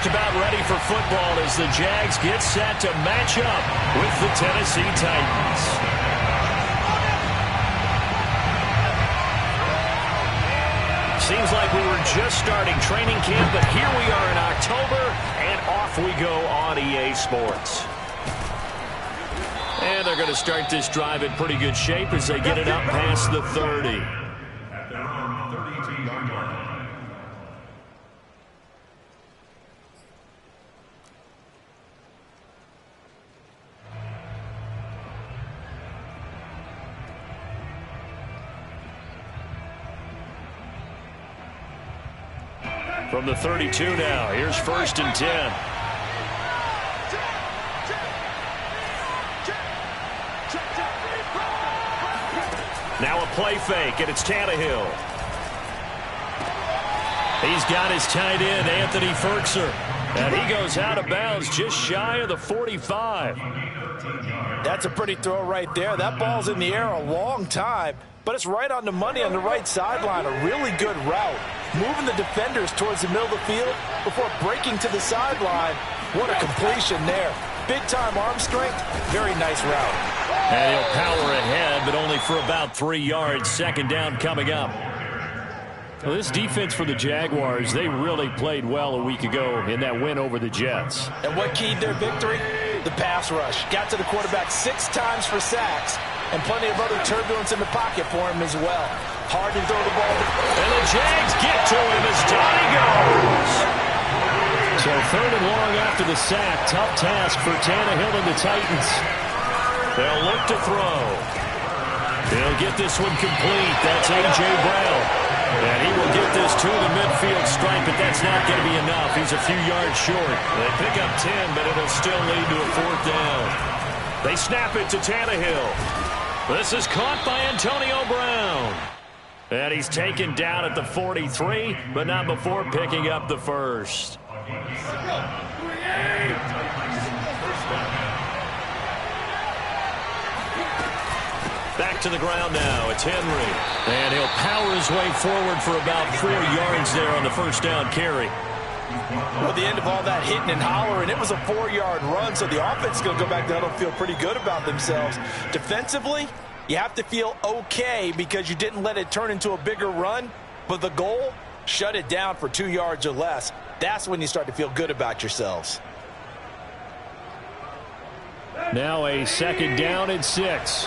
just about ready for football as the Jags get set to match up with the Tennessee Titans. Seems like we were just starting training camp, but here we are in October, and off we go on EA Sports. And they're going to start this drive in pretty good shape as they get it up past the 30. From the 32 now, here's 1st and 10. Now a play fake, and it's Tannehill. He's got his tight end, Anthony Ferkser. And he goes out of bounds just shy of the 45. That's a pretty throw right there. That ball's in the air a long time, but it's right on the money on the right sideline. A really good route. Moving the defenders towards the middle of the field before breaking to the sideline. What a completion there. Big-time arm strength. Very nice route. And he'll power ahead, but only for about 3 yards. 2nd down coming up. Well, this defense for the Jaguars, they really played well a week ago in that win over the Jets. And what keyed their victory? The pass rush. Got to the quarterback 6 times for sacks, and plenty of other turbulence in the pocket for him as well. Hard to throw the ball. And the Jags get to him as down he goes. So 3rd and long after the sack. Tough task for Tannehill and the Titans. They'll look to throw. He'll get this one complete. That's A.J. Brown. And he will get this to the midfield stripe, but that's not going to be enough. He's a few yards short. They pick up 10, but it'll still lead to a 4th down. They snap it to Tannehill. This is caught by Antonio Brown. And he's taken down at the 43, but not before picking up the 1st. Back to the ground now. It's Henry. And he'll power his way forward for about 4 yards there on the 1st down carry. Well, the end of all that hitting and hollering, it was a 4-yard run, so the offense is going to go back down and feel pretty good about themselves. Defensively, you have to feel okay because you didn't let it turn into a bigger run, but the goal, shut it down for 2 yards or less. That's when you start to feel good about yourselves. Now a 2nd down and 6.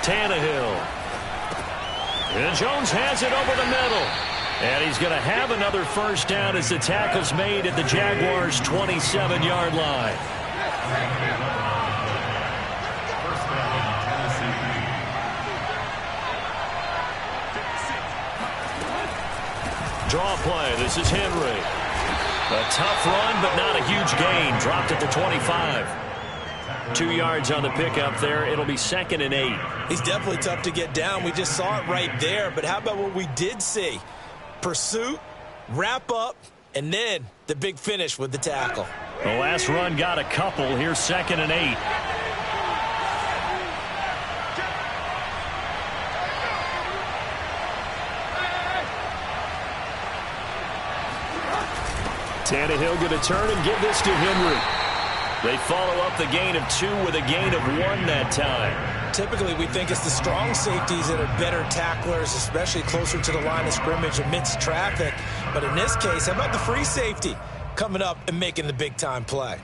Tannehill. And Jones has it over the middle. And he's going to have another 1st down as the tackle's made at the Jaguars' 27-yard line. Draw play. This is Henry. A tough run, but not a huge gain. Dropped at the 25. 2 yards on the pickup there. It'll be 2nd and 8. He's definitely tough to get down. We just saw it right there. But how about what we did see? Pursuit, wrap up, and then the big finish with the tackle. The last run got a couple. Here's 2nd and 8. Tannehill going to turn and give this to Henry. They follow up the gain of 2 with a gain of 1 that time. Typically, we think it's the strong safeties that are better tacklers, especially closer to the line of scrimmage amidst traffic. But in this case, how about the free safety coming up and making the big-time play?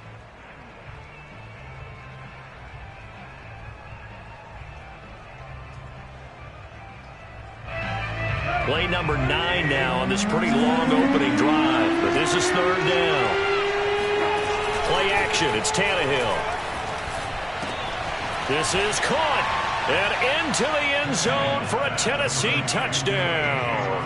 Play number 9 now on this pretty long opening drive. But this is 3rd down. Play action. It's Tannehill. This is caught. And into the end zone for a Tennessee touchdown.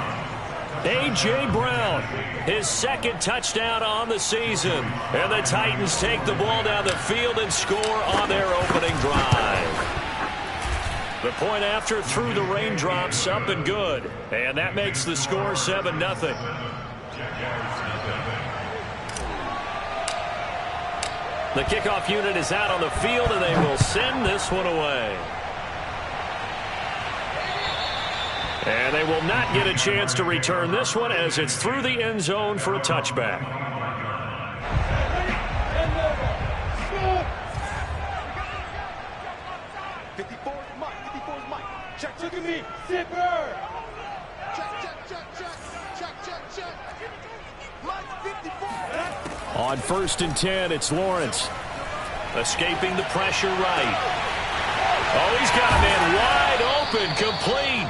A.J. Brown, his 2nd touchdown on the season. And the Titans take the ball down the field and score on their opening drive. The point after through the raindrops, up and good. And that makes the score 7-0. The kickoff unit is out on the field, and they will send this one away. And they will not get a chance to return this one as it's through the end zone for a touchback. Check, look at me. Zipper. Check. Mike 54. On 1st and 10, it's Lawrence. Escaping the pressure right. Oh, he's got a man wide open, complete.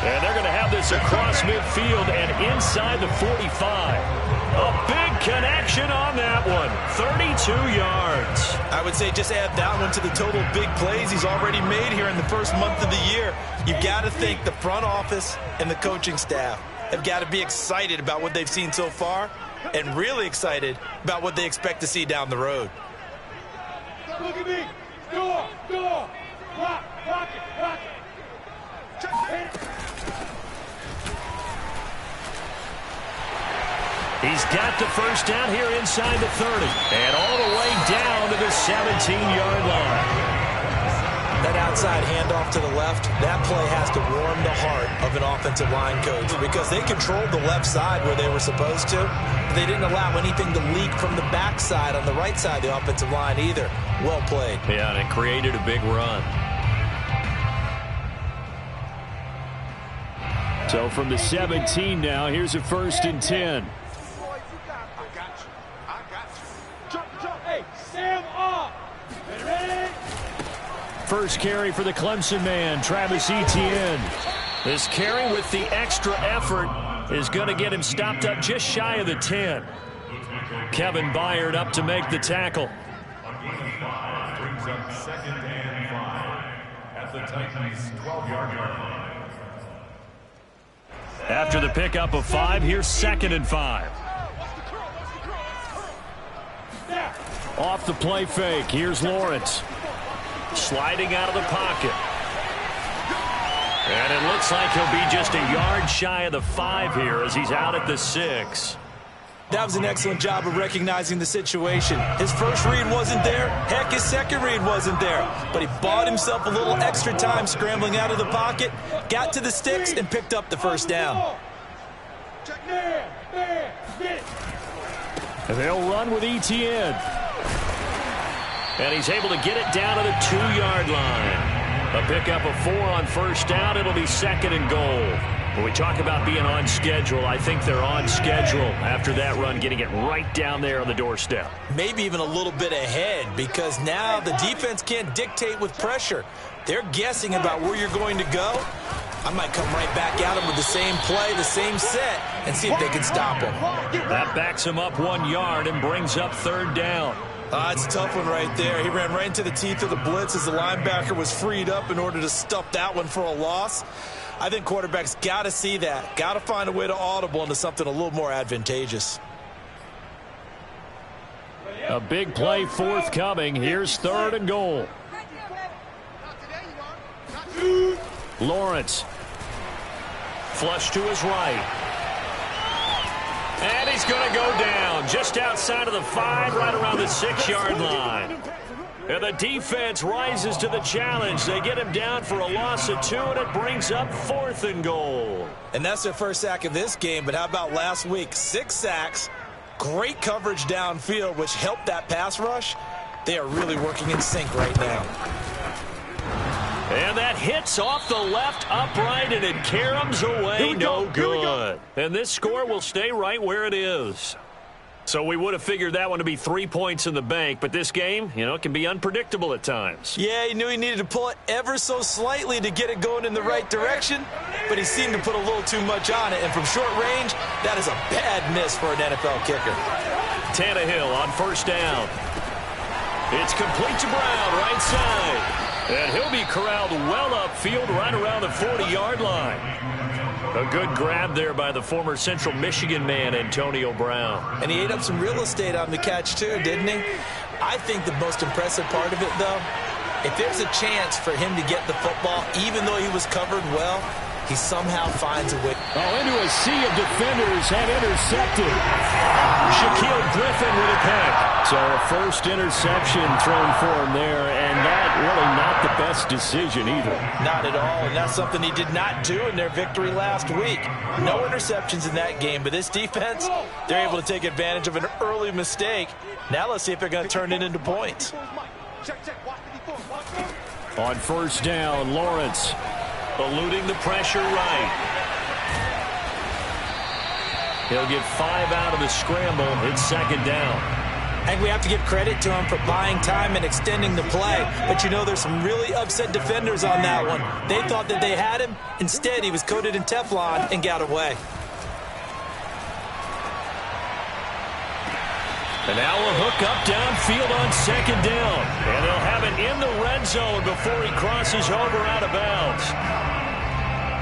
And they're going to have this across midfield and inside the 45. A big connection on that one. 32 yards. I would say just add that one to the total big plays he's already made here in the first month of the year. You've got to think the front office and the coaching staff have got to be excited about what they've seen so far and really excited about what they expect to see down the road. Look at me. Door. Rock it. Check. He's got the first down here inside the 30. And all the way down to the 17-yard line. That outside handoff to the left, that play has to warm the heart of an offensive line coach because they controlled the left side where they were supposed to. But they didn't allow anything to leak from the backside on the right side of the offensive line either. Well played. Yeah, and it created a big run. So from the 17 now, here's a 1st and 10. First carry for the Clemson man, Travis Etienne. This carry with the extra effort is going to get him stopped up just shy of the 10. Kevin Byard up to make the tackle. Brings up 2nd and 5 at the Titans' 12-yard line. After the pickup of 5, here's 2nd and 5. Off the play fake, here's Lawrence. Sliding out of the pocket. And it looks like he'll be just a yard shy of the 5 here as he's out at the 6. That was an excellent job of recognizing the situation. His first read wasn't there. Heck, his second read wasn't there. But he bought himself a little extra time scrambling out of the pocket, got to the sticks, and picked up the first down. And they'll run with Etienne. And he's able to get it down to the 2-yard line. A pickup of 4 on first down. It'll be 2nd and goal. When we talk about being on schedule, I think they're on schedule after that run, getting it right down there on the doorstep. Maybe even a little bit ahead because now the defense can't dictate with pressure. They're guessing about where you're going to go. I might come right back at them with the same play, the same set, and see if they can stop them. That backs him up 1 yard and brings up 3rd down. It's a tough one right there. He ran right into the teeth of the blitz as the linebacker was freed up in order to stuff that one for a loss. I think quarterbacks got to see that. Got to find a way to audible into something a little more advantageous. A big play forthcoming. Here's 3rd and goal. Lawrence. Flush to his right. And he's going to go down just outside of the 5, right around the 6-yard line. And the defense rises to the challenge. They get him down for a loss of 2, and it brings up 4th and goal. And that's their first sack of this game, but how about last week? 6 sacks, great coverage downfield, which helped that pass rush. They are really working in sync right now. And that hits off the left upright, and it caroms away. No good. And this score will stay right where it is. So we would have figured that one to be 3 points in the bank, but this game, it can be unpredictable at times. Yeah, he knew he needed to pull it ever so slightly to get it going in the right direction, but he seemed to put a little too much on it, and from short range, that is a bad miss for an NFL kicker. Tannehill on first down. It's complete to Brown, right side. And he'll be corralled well upfield right around the 40-yard line. A good grab there by the former Central Michigan man, Antonio Brown. And he ate up some real estate on the catch, too, didn't he? I think the most impressive part of it, though, if there's a chance for him to get the football, even though he was covered well, he somehow finds a way. Oh, into a sea of defenders and intercepted. Shaquille Griffin with a pick. So a first interception thrown for him there, and that really not the best decision either. Not at all, and that's something he did not do in their victory last week. No interceptions in that game, but this defense, they're able to take advantage of an early mistake. Now let's see if they're going to turn it into points. On first down, Lawrence eluding the pressure right. He'll get 5 out of the scramble. It's second down. I think we have to give credit to him for buying time and extending the play. But, you know, there's some really upset defenders on that one. They thought that they had him. Instead, he was coated in Teflon and got away. And now a hook up downfield on second down. And they'll have it in the red zone before he crosses over out of bounds.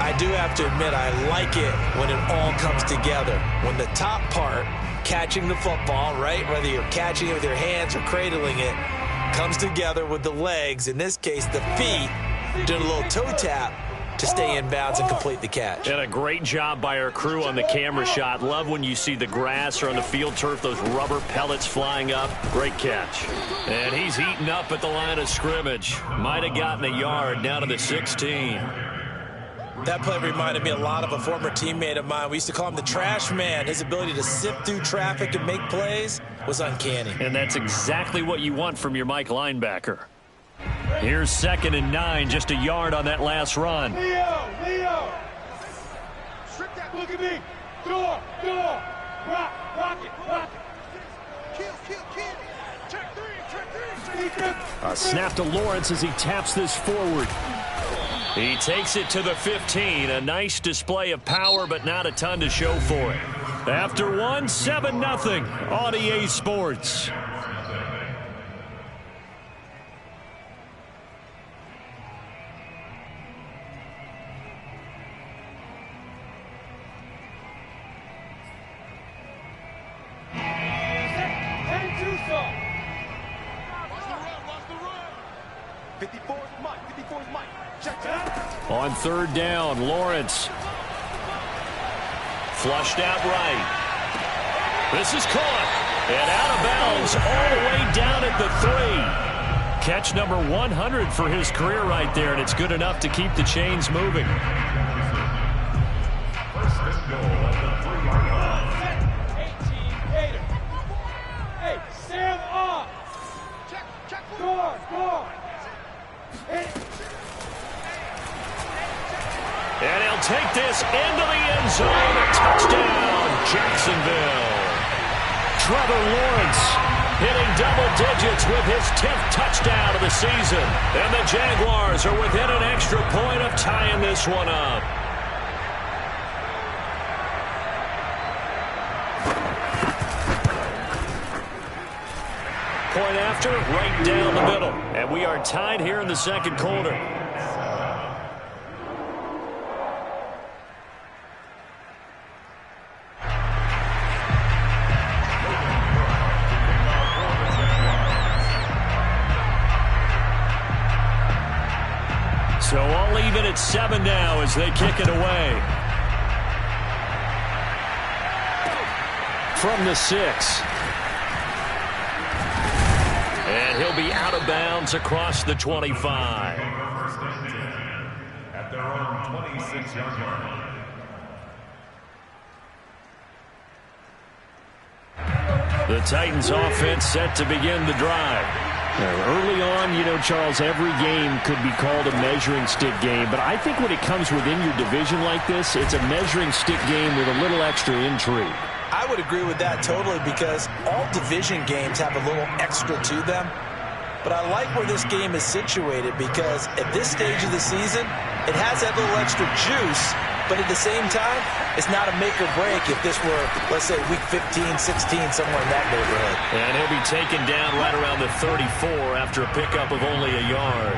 I do have to admit, I like it when it all comes together. When the top part, catching the football, right, whether you're catching it with your hands or cradling it, comes together with the legs, in this case the feet, doing a little toe tap to stay in bounds and complete the catch. And a great job by our crew on the camera shot. Love when you see the grass or on the field turf, those rubber pellets flying up. Great catch. And he's eaten up at the line of scrimmage. Might have gotten a yard down to the 16. That play reminded me a lot of a former teammate of mine. We used to call him the trash man. His ability to sift through traffic and make plays was uncanny. And that's exactly what you want from your Mike linebacker. Here's 2nd and 9, just a yard on that last run. Leo! Look at me! Door! Rock it! Kill! Check three! A snap to Lawrence as he taps this forward. He takes it to the 15. A nice display of power, but not a ton to show for it. After one, 7-0 on EA Sports. On third down, Lawrence. Flushed out right. This is caught. And out of bounds all the way down at the 3. Catch number 100 for his career right there, and it's good enough to keep the chains moving. First and goal at the 3-yard line. 18, Hey, Sam off! Check. Door! And he'll take this into the end zone. Touchdown, Jacksonville. Trevor Lawrence hitting double digits with his 10th touchdown of the season. And the Jaguars are within an extra point of tying this one up. Point after, right down the middle. And we are tied here in the second quarter. So all even at 7 now as they kick it away. From the 6. And he'll be out of bounds across the 25. At their own 26-yard line. The Titans offense set to begin the drive. Early on, you know, Charles, every game could be called a measuring stick game, but I think when it comes within your division like this, it's a measuring stick game with a little extra intrigue. I would agree with that totally, because all division games have a little extra to them. But I like where this game is situated, because at this stage of the season, it has that little extra juice, but at the same time, it's not a make or break if this were, let's say, week 15, 16, somewhere in that neighborhood. And he'll be taken down right around the 34 after a pickup of only a yard.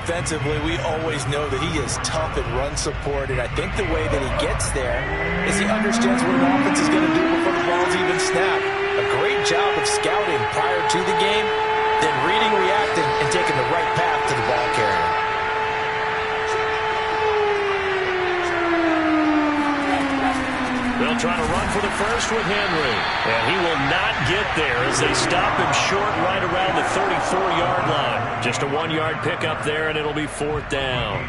Defensively, we always know that he is tough and run support, and I think the way that he gets there is he understands what an offense is going to do before the ball's even snapped. A great job of scouting prior to the game, then reading, reacting, and taking the right path to the ball carrier. They'll try to run for the first with Henry. And he will not get there as they stop him short right around the 34-yard line. Just a 1-yard pickup there, and it'll be 4th down.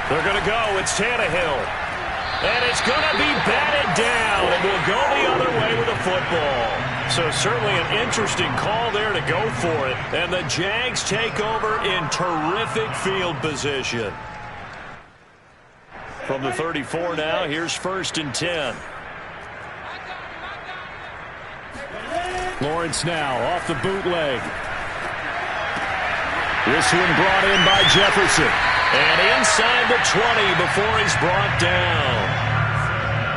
They're going to go. It's Tannehill. And it's going to be batted down. And will go the other way with the football. So certainly an interesting call there to go for it. And the Jags take over in terrific field position. From the 34 now, here's 1st and 10. Lawrence now off the bootleg. This one brought in by Jefferson. And inside the 20 before he's brought down.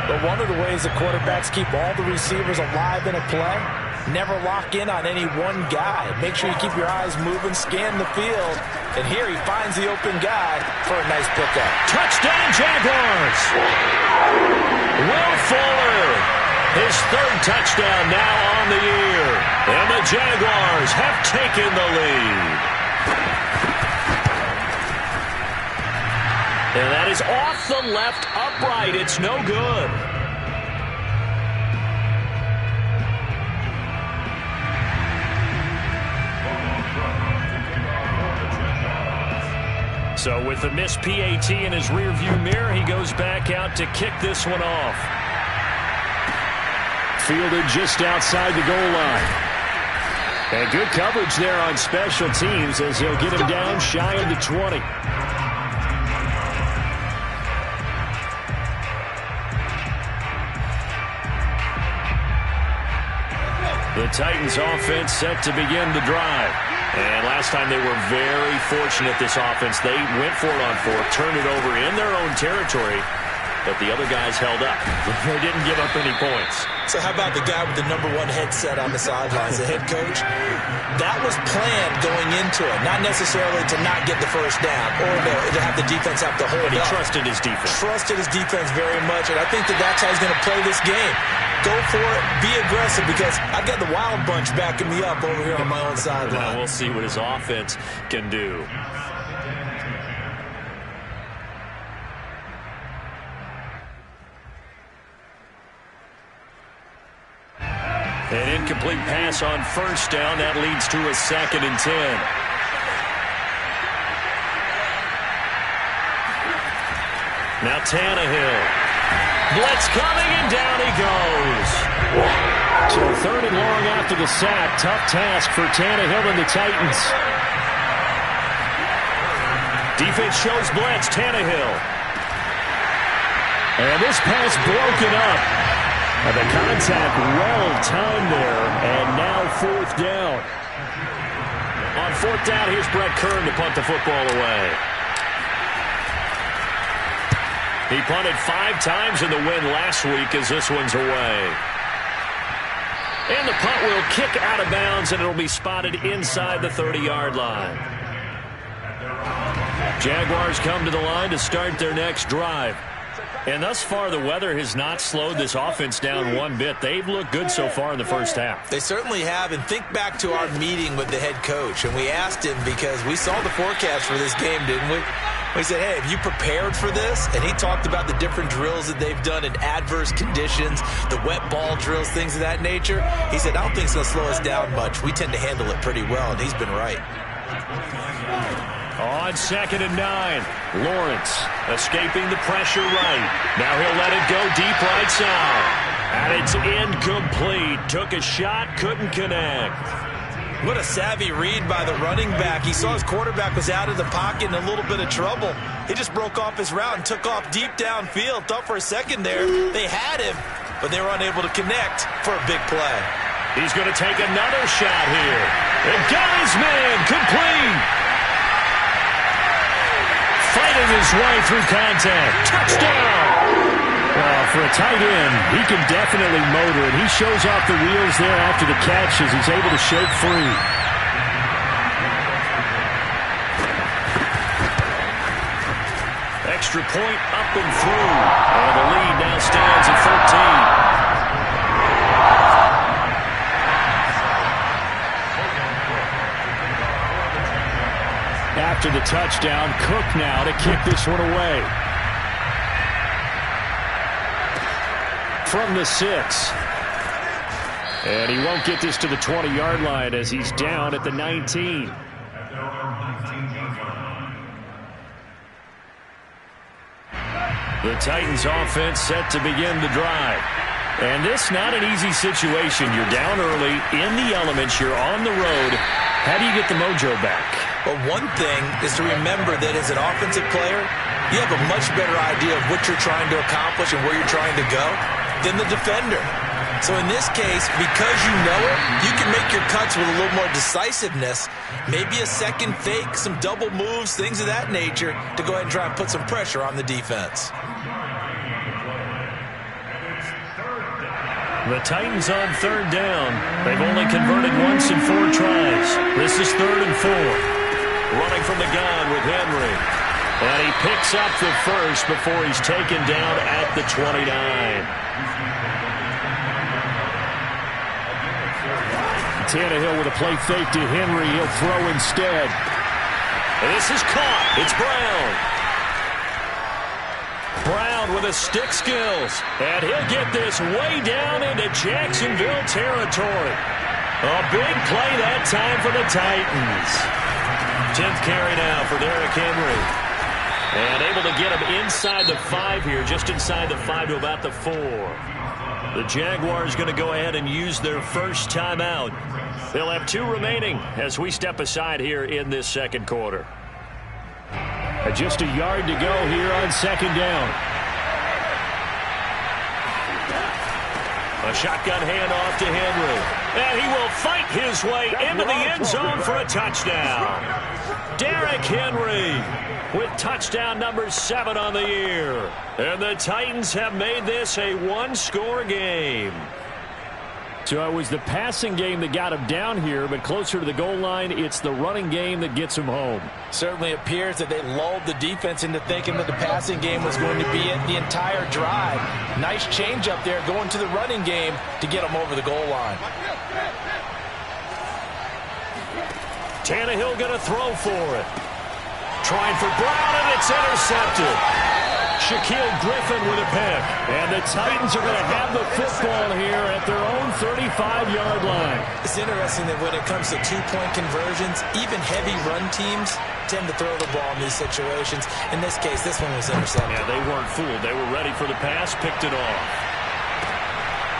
But one of the ways the quarterbacks keep all the receivers alive in a play, never lock in on any one guy. Make sure you keep your eyes moving, scan the field. And here he finds the open guy for a nice pickup. Touchdown, Jaguars! Will Fuller, his 3rd touchdown now on the year. And the Jaguars have taken the lead. And that is off the left upright. It's no good. So with the missed PAT in his rearview mirror, he goes back out to kick this one off. Fielded just outside the goal line. And good coverage there on special teams as he'll get him down shy of the 20. The Titans offense set to begin the drive. And last time they were very fortunate, this offense. They went for it on 4th, turned it over in their own territory, but the other guys held up. They didn't give up any points. So how about the guy with the #1 headset on the sidelines, the head coach? That was planned going into it, not necessarily to not get the first down or to have the defense have to hold up. He trusted his defense. Trusted his defense very much, and I think that's how he's going to play this game. Go for it, be aggressive, because I've got the wild bunch backing me up over here on my own sideline. Now we'll see what his offense can do. An incomplete pass on 1st down. That leads to a 2nd and 10. Now Tannehill. Blitz coming, and down he goes. So 3rd and long after the sack. Tough task for Tannehill and the Titans. Defense shows blitz. Tannehill. And this pass broken up. And the contact well timed there. And now 4th down. On 4th down, here's Brett Kern to punt the football away. He punted 5 times in the win last week as this one's away. And the punt will kick out of bounds, and it'll be spotted inside the 30-yard line. Jaguars come to the line to start their next drive. And thus far, the weather has not slowed this offense down one bit. They've looked good so far in the first half. They certainly have. And think back to our meeting with the head coach. And we asked him, because we saw the forecast for this game, didn't we? We said, hey, have you prepared for this? And he talked about the different drills that they've done in adverse conditions, the wet ball drills, things of that nature. He said, I don't think it's going to slow us down much. We tend to handle it pretty well, and he's been right. On 2nd and 9, Lawrence escaping the pressure right. Now he'll let it go deep right side. And it's incomplete. Took a shot, couldn't connect. What a savvy read by the running back. He saw his quarterback was out of the pocket in a little bit of trouble. He just broke off his route and took off deep downfield. Thought for a second there they had him, but they were unable to connect for a big play. He's going to take another shot here. And got his man complete. Fighting his way through contact. Touchdown! Well, for a tight end, he can definitely motor, and he shows off the wheels there after the catch as he's able to shake free. extra point up and through. And the lead now stands at 13. After the touchdown, Cook now to kick this one away. From the 6. And he won't get this to the 20-yard line as he's down at the 19. The Titans offense set to begin the drive. And this not an easy situation. You're down early, in the elements, you're on the road. How do you get the mojo back? Well, one thing is to remember that as an offensive player, you have a much better idea of what you're trying to accomplish and where you're trying to go than the defender. So in this case, because you know it, you can make your cuts with a little more decisiveness, maybe a second fake, some double moves, things of that nature, to go ahead and try and put some pressure on the defense. The Titans on third down. They've only converted once in 4 tries. This is 3rd and 4. Running from the gun with Henry. And he picks up the first before he's taken down at the 29. Tannehill with a play fake to Henry. He'll throw instead. And this is caught. It's Brown. Brown with the stick skills. And he'll get this way down into Jacksonville territory. A big play that time for the Titans. 10th carry now for Derrick Henry. And able to get him inside the 5 here, just inside the 5 to about the 4. The Jaguars going to go ahead and use their first timeout. They'll have 2 remaining as we step aside here in this second quarter. Just a yard to go here on second down. A shotgun handoff to Henry. And he will fight his way into the end zone for a touchdown. Derrick Henry with touchdown number 7 on the year. And the Titans have made this a 1-score game. So it was the passing game that got him down here, but closer to the goal line, it's the running game that gets him home. Certainly appears that they lulled the defense into thinking that the passing game was going to be it the entire drive. Nice change up there going to the running game to get him over the goal line. Tannehill going to throw for it. Trying for Brown, and it's intercepted. Shaquille Griffin with a pick. And the Titans are going to have the football here at their own 35-yard line. It's interesting that when it comes to 2-point conversions, even heavy run teams tend to throw the ball in these situations. In this case, this one was intercepted. Yeah, they weren't fooled. They were ready for the pass, picked it off.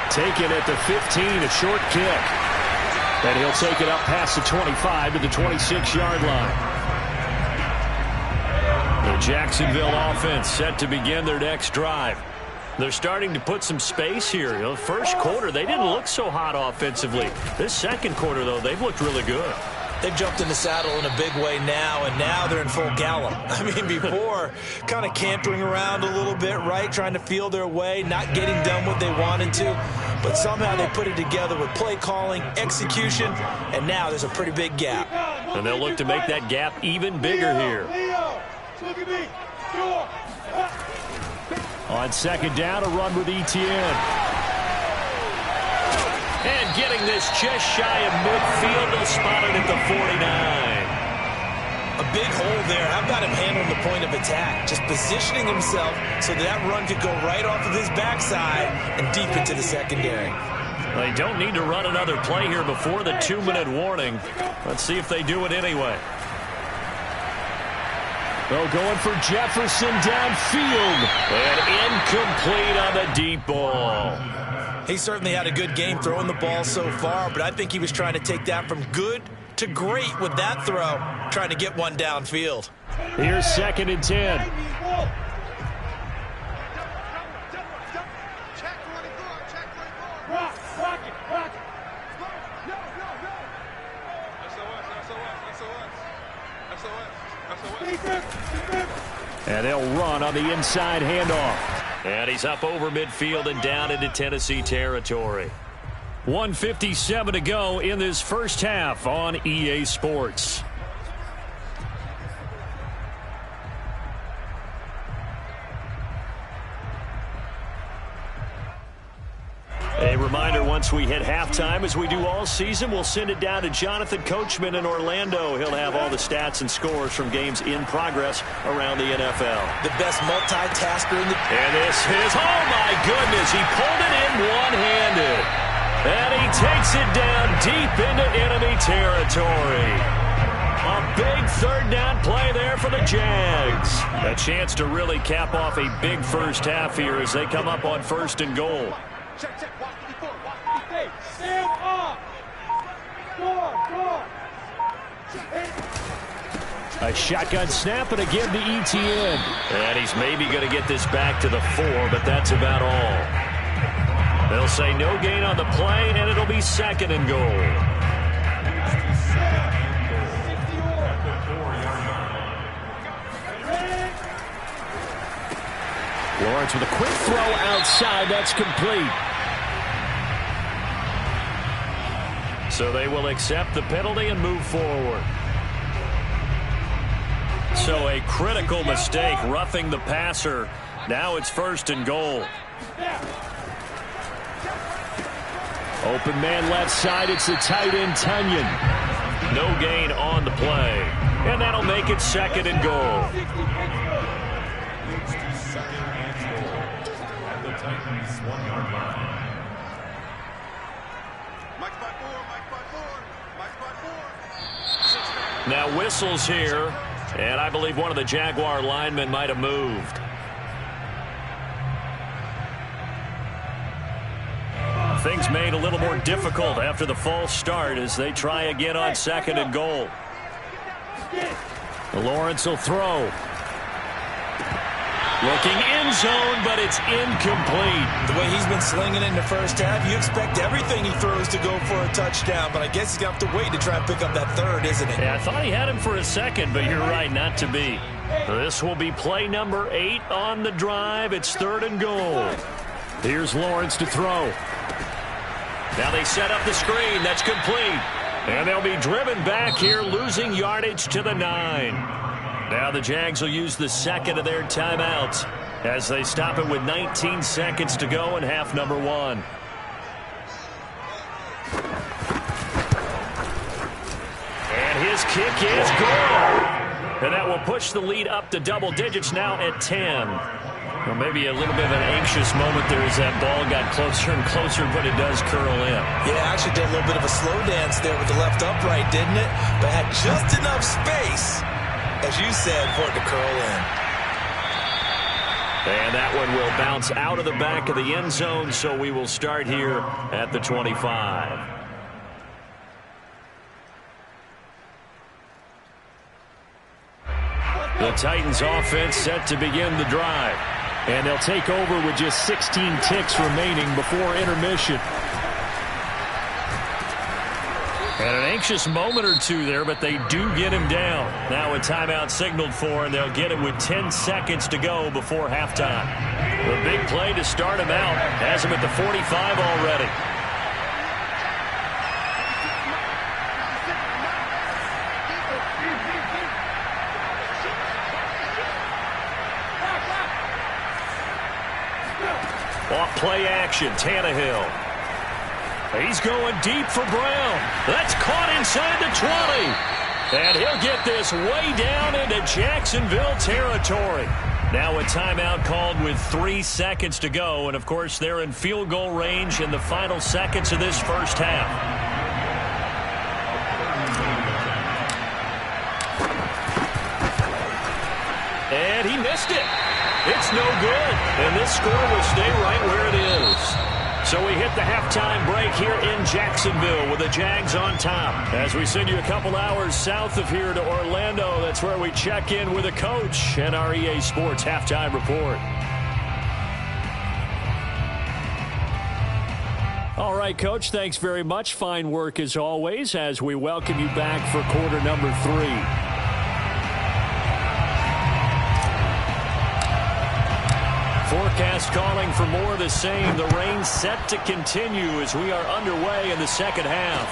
Taken at the 15, a short kick. And he'll take it up past the 25 to the 26-yard line. The Jacksonville offense set to begin their next drive. They're starting to put some space here. The first quarter, they didn't look so hot offensively. This second quarter, though, they've looked really good. They've jumped in the saddle in a big way now, and now they're in full gallop. I mean, before, kind of cantering around a little bit, right, trying to feel their way, not getting done what they wanted to. But somehow they put it together with play calling, execution, and now there's a pretty big gap. And they'll look to make that gap even bigger here. Look at me. On second down, a run with Etienne. And getting this just shy of midfield, they'll spot it at the 49. A big hole there. How about him handling the point of attack? Just positioning himself so that run could go right off of his backside and deep into the secondary. They don't need to run another play here before the 2-minute warning. Let's see if they do it anyway. Oh, going for Jefferson downfield. And incomplete on the deep ball. He certainly had a good game throwing the ball so far, but I think he was trying to take that from good to great with that throw, trying to get one downfield. Here's 2nd and 10. And they'll run on the inside handoff. And he's up over midfield and down into Tennessee territory. 1:57 to go in this first half on EA Sports. A reminder, once we hit halftime, as we do all season, we'll send it down to Jonathan Coachman in Orlando. He'll have all the stats and scores from games in progress around the NFL. The best multitasker in the... And this is, oh my goodness, he pulled it in one-handed. And he takes it down deep into enemy territory. A big third down play there for the Jags. A chance to really cap off a big first half here as they come up on 1st and goal. Check, check. Watch 54. Watch 58. Stand up. Go. A shotgun snap and again to Etienne. And he's maybe going to get this back to the 4, but that's about all. They'll say no gain on the play, and it'll be 2nd and goal. Lawrence with a quick throw outside. That's complete. So they will accept the penalty and move forward. So a critical mistake, roughing the passer. Now it's 1st and goal. Open man left side. It's the tight end, Tunyon. No gain on the play. And that'll make it 2nd and goal. Now whistles here, and I believe one of the Jaguar linemen might have moved. Things made a little more difficult after the false start as they try again on 2nd and goal. Lawrence will throw. Looking end zone, but it's incomplete. The way he's been slinging in the first half, you expect everything he throws to go for a touchdown, but I guess he's going to have to wait to try and pick up that 3rd, isn't it? Yeah, I thought he had him for a second, but you're right, not to be. This will be play number 8 on the drive. It's 3rd and goal. Here's Lawrence to throw. Now they set up the screen. That's complete. And they'll be driven back here, losing yardage to the 9. Now the Jags will use the 2nd of their timeouts as they stop it with 19 seconds to go in half number 1. And his kick is good. And that will push the lead up to double digits now at 10. Well, maybe a little bit of an anxious moment there as that ball got closer and closer, but it does curl in. Yeah, actually did a little bit of a slow dance there with the left upright, didn't it? But had just enough space, as you said, for it to curl in. And that one will bounce out of the back of the end zone, so we will start here at the 25. The Titans offense set to begin the drive. And they'll take over with just 16 ticks remaining before intermission. And an anxious moment or two there, but they do get him down. Now a timeout signaled for, and they'll get it with 10 seconds to go before halftime. The big play to start him out has him at the 45 already. Off play action, Tannehill. He's going deep for Brown. That's caught inside the 20. And he'll get this way down into Jacksonville territory. Now a timeout called with 3 seconds to go. And, of course, they're in field goal range in the final seconds of this first half. And he missed it. It's no good. And this score will stay right where it is. So we hit the halftime break here in Jacksonville with the Jags on top. As we send you a couple hours south of here to Orlando, that's where we check in with the coach and our EA Sports halftime report. All right, Coach, thanks very much. Fine work as always as we welcome you back for quarter number 3. Forecast calling for more of the same. The rain set to continue as we are underway in the second half.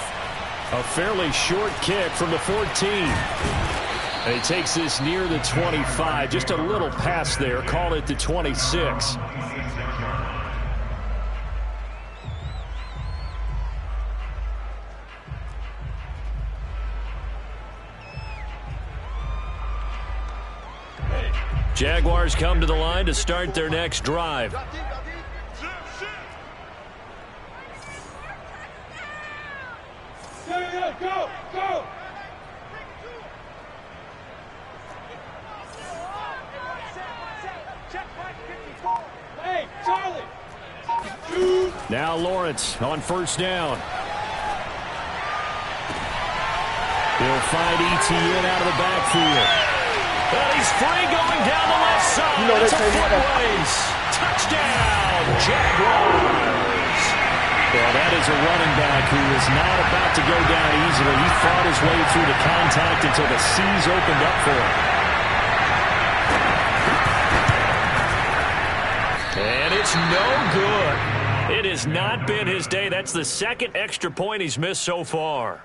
A fairly short kick from the 14. And he takes this near the 25. Just a little pass there. Call it the 26. Jaguars come to the line to start their next drive. Go, go! Hey, Charlie! Now Lawrence on first down. He'll find ETN out of the backfield. And he's free going down the left side. It's a foot race. Touchdown, Jaguars. Well, that is a running back who is not about to go down easily. He fought his way through the contact until the seas opened up for him. And it's no good. It has not been his day. That's the second extra point he's missed so far.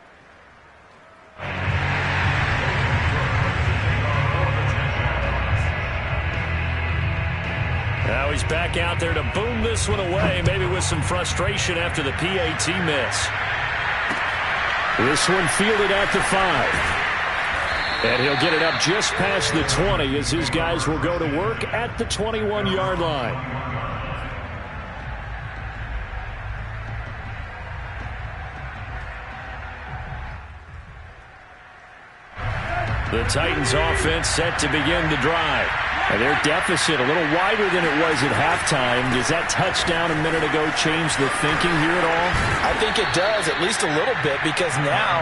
Now he's back out there to boom this one away, maybe with some frustration after the PAT miss. This one fielded at the 5. And he'll get it up just past the 20 as his guys will go to work at the 21-yard line. The Titans offense set to begin the drive. And their deficit a little wider than it was at halftime. Does that touchdown a minute ago change the thinking here at all? I think it does, at least a little bit, because now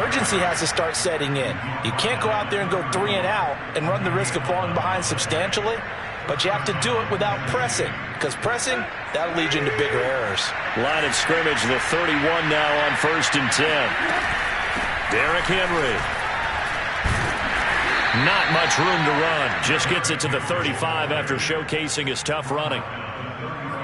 urgency has to start setting in. You can't go out there and go 3 and out and run the risk of falling behind substantially, but you have to do it without pressing, because pressing, that'll lead you into bigger errors. Line of scrimmage, the 31 now on 1st and 10. Derrick Henry. Not much room to run. Just gets it to the 35 after showcasing his tough running.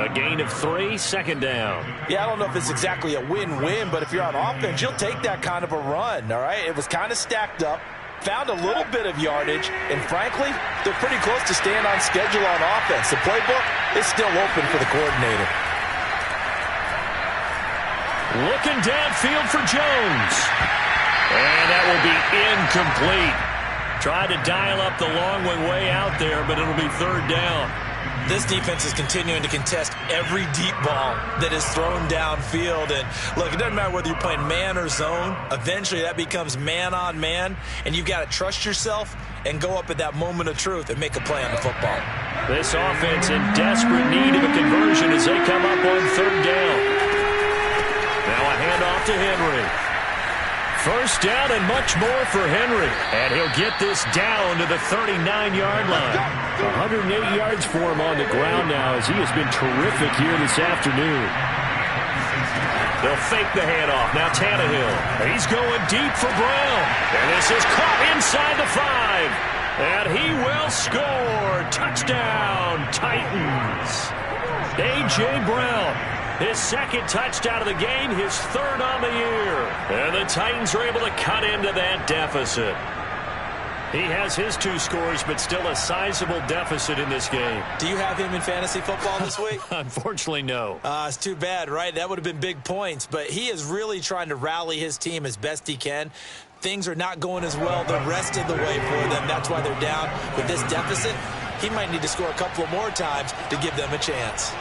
A gain of 3, second down. Yeah, I don't know if it's exactly a win-win, but if you're on offense, you'll take that kind of a run, all right? It was kind of stacked up, found a little bit of yardage, and frankly, they're pretty close to staying on schedule on offense. The playbook is still open for the coordinator. Looking downfield for Jones. And that will be incomplete. Tried to dial up the long one way out there, but it'll be 3rd down. This defense is continuing to contest every deep ball that is thrown downfield. And look, it doesn't matter whether you're playing man or zone. Eventually, that becomes man on man, and you've got to trust yourself and go up at that moment of truth and make a play on the football. This offense in desperate need of a conversion as they come up on 3rd down. Now a handoff to Henry. First down and much more for Henry. And he'll get this down to the 39-yard line. 108 yards for him on the ground now as he has been terrific here this afternoon. They'll fake the handoff. Now Tannehill. He's going deep for Brown. And this is caught inside the 5. And he will score. Touchdown, Titans. A.J. Brown. His second touchdown of the game, his 3rd on the year. And the Titans are able to cut into that deficit. He has his 2 scores, but still a sizable deficit in this game. Do you have him in fantasy football this week? Unfortunately, no. It's too bad, right? That would have been big points, but he is really trying to rally his team as best he can. Things are not going as well the rest of the way for them. That's why they're down. With this deficit, he might need to score a couple more times to give them a chance.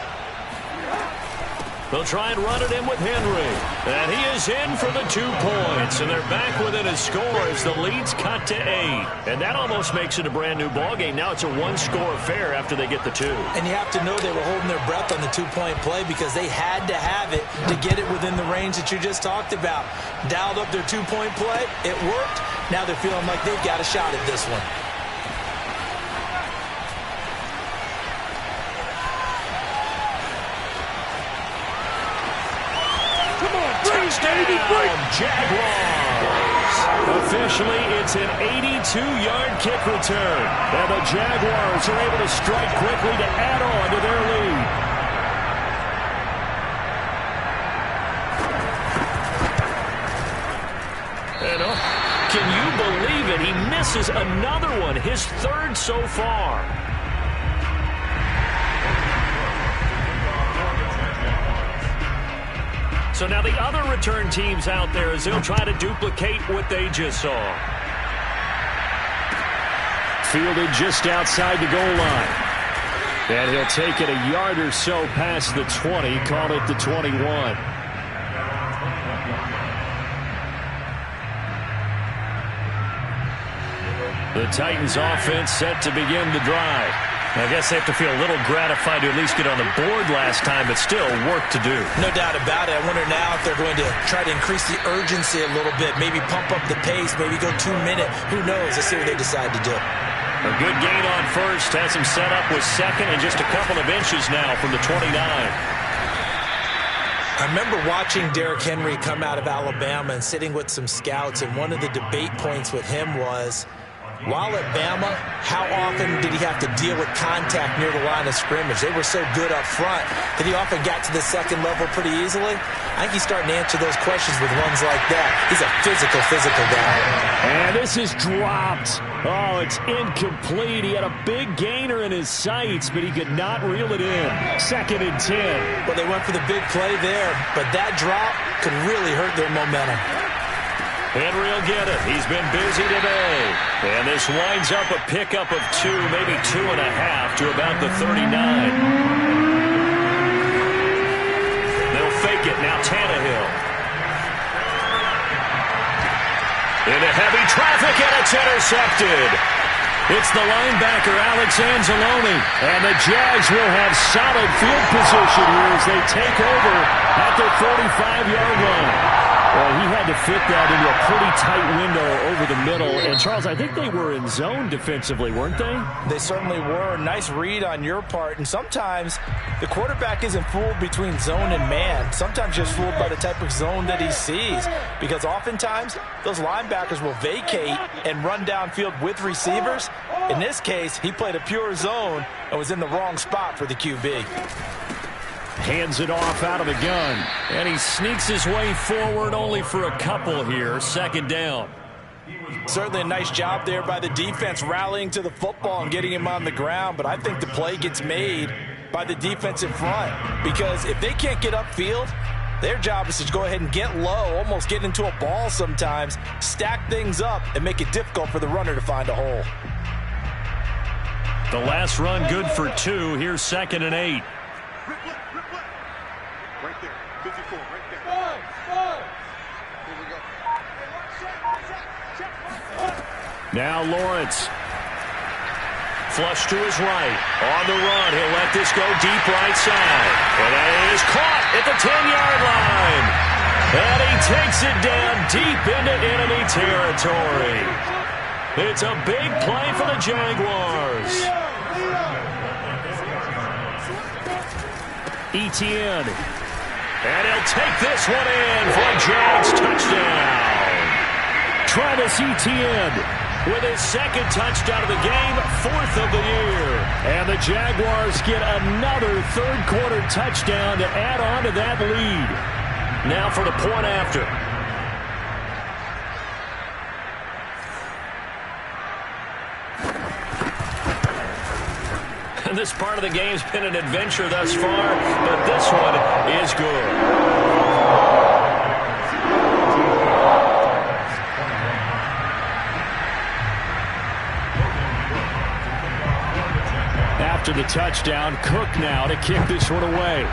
They'll try and run it in with Henry. And he is in for the 2 points. And they're back within a score as the lead's cut to 8. And that almost makes it a brand new ballgame. Now it's a 1-score affair after they get the 2. And you have to know they were holding their breath on the 2-point play because they had to have it to get it within the range that you just talked about. Dialed up their 2-point play. It worked. Now they're feeling like they've got a shot at this one. Touchdown, Jaguars. Officially, it's an 82-yard kick return. And the Jaguars are able to strike quickly to add on to their lead. And can you believe it? He misses another one, his 3rd so far. So now the other return teams out there as they'll try to duplicate what they just saw. fielded just outside the goal line. And he'll take it a yard or so past the 20, call it the 21. The Titans offense set to begin the drive. I guess they have to feel a little gratified to at least get on the board last time, but still work to do. No doubt about it. I wonder now if they're going to try to increase the urgency a little bit, maybe pump up the pace, maybe go 2 minute. Who knows? Let's see what they decide to do. A good gain on first has him set up with second and just a couple of inches now from the 29. I remember watching Derrick Henry come out of Alabama and sitting with some scouts, and one of the debate points with him was, while at Bama, how often did he have to deal with contact near the line of scrimmage? They were so good up front that he often got to the second level pretty easily. I think he's starting to answer those questions with runs like that. He's a physical guy. And this is dropped. Oh, it's incomplete. He had a big gainer in his sights, but he could not reel it in. 2nd and 10. Well, they went for the big play there, but that drop could really hurt their momentum. Henry will get it. He's been busy today. And this winds up a pickup of 2, maybe 2.5 to about the 39. They'll fake it. Now Tannehill. Into heavy traffic, and it's intercepted. It's the linebacker, Alex Anzalone. And the Jags will have solid field position here as they take over at their 45-yard line. Well, he had to fit that into a pretty tight window over the middle. And, Charles, I think they were in zone defensively, weren't they? They certainly were. Nice read on your part. And sometimes the quarterback isn't fooled between zone and man. Sometimes just fooled by the type of zone that he sees. Because oftentimes, those linebackers will vacate and run downfield with receivers. In this case, he played a pure zone and was in the wrong spot for the QB. Hands it off out of the gun. And he sneaks his way forward only for a couple here. 2nd down. Certainly a nice job there by the defense rallying to the football and getting him on the ground. But I think the play gets made by the defensive front. Because if they can't get upfield, their job is to go ahead and get low, almost get into a ball sometimes, stack things up, and make it difficult for the runner to find a hole. The last run good for 2. Here's 2nd and 8. Right there. 54, right there. Here we go. Now Lawrence. Flush to his right. On the run. He'll let this go deep right side. And that is caught at the 10-yard line. And he takes it down deep into enemy territory. It's a big play for the Jaguars. Etienne. And he'll take this one in for a Jags touchdown. Travis Etienne with his 2nd touchdown of the game, 4th of the year. And the Jaguars get another 3rd quarter touchdown to add on to that lead. Now for the point after. And this part of the game's been an adventure thus far, but this one is good. After the touchdown, Cook now to kick this one away.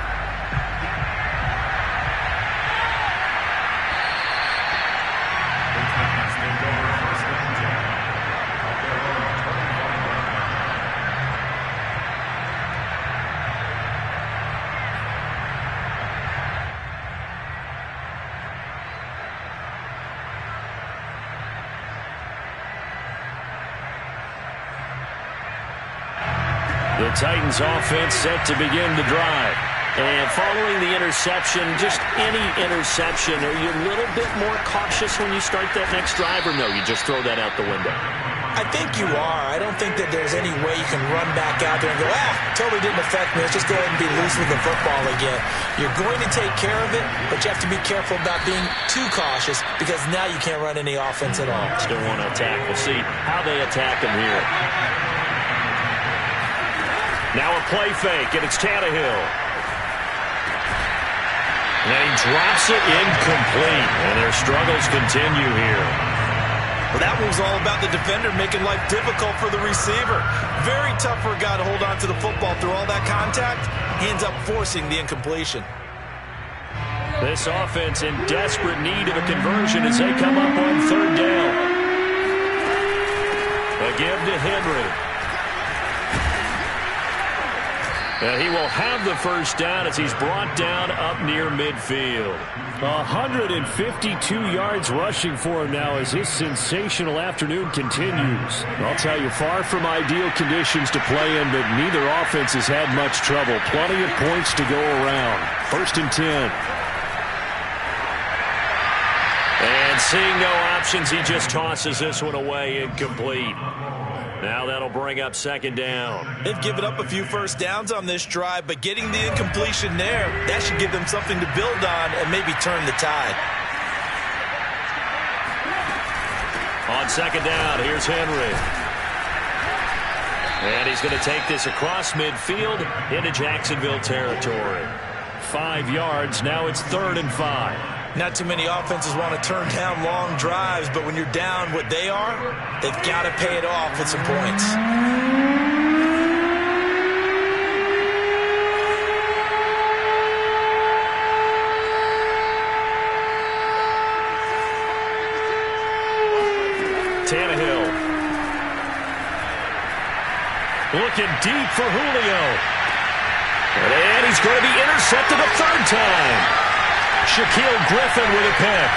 The Titans offense set to begin the drive. And following the interception, just any interception, are you a little bit more cautious when you start that next drive, or no, you just throw that out the window? I think you are. I don't think that there's any way you can run back out there and go, totally didn't affect me. Let's just go ahead and be loose with the football again. You're going to take care of it, but you have to be careful about being too cautious because now you can't run any offense at all. Still want to attack. We'll see how they attack him here. Now a play fake, and it's Tannehill. And he drops it incomplete, and their struggles continue here. Well, that was all about the defender making life difficult for the receiver. Very tough for a guy to hold on to the football through all that contact. He ends up forcing the incompletion. This offense in desperate need of a conversion as they come up on third down. A give to Henry. And he will have the first down as he's brought down up near midfield. 152 yards rushing for him now as his sensational afternoon continues. I'll tell you, far from ideal conditions to play in, but neither offense has had much trouble. Plenty of points to go around. 1st and 10. And seeing no options, he just tosses this one away, incomplete. Now that'll bring up 2nd down. They've given up a few first downs on this drive, but getting the incompletion there, that should give them something to build on and maybe turn the tide. On 2nd down, here's Henry. And he's going to take this across midfield into Jacksonville territory. 5 yards, now it's 3rd and 5. Not too many offenses want to turn down long drives, but when you're down what they are, they've got to pay it off with some points. Tannehill. Looking deep for Julio. And he's going to be intercepted a 3rd time. Shaquille Griffin with a pick.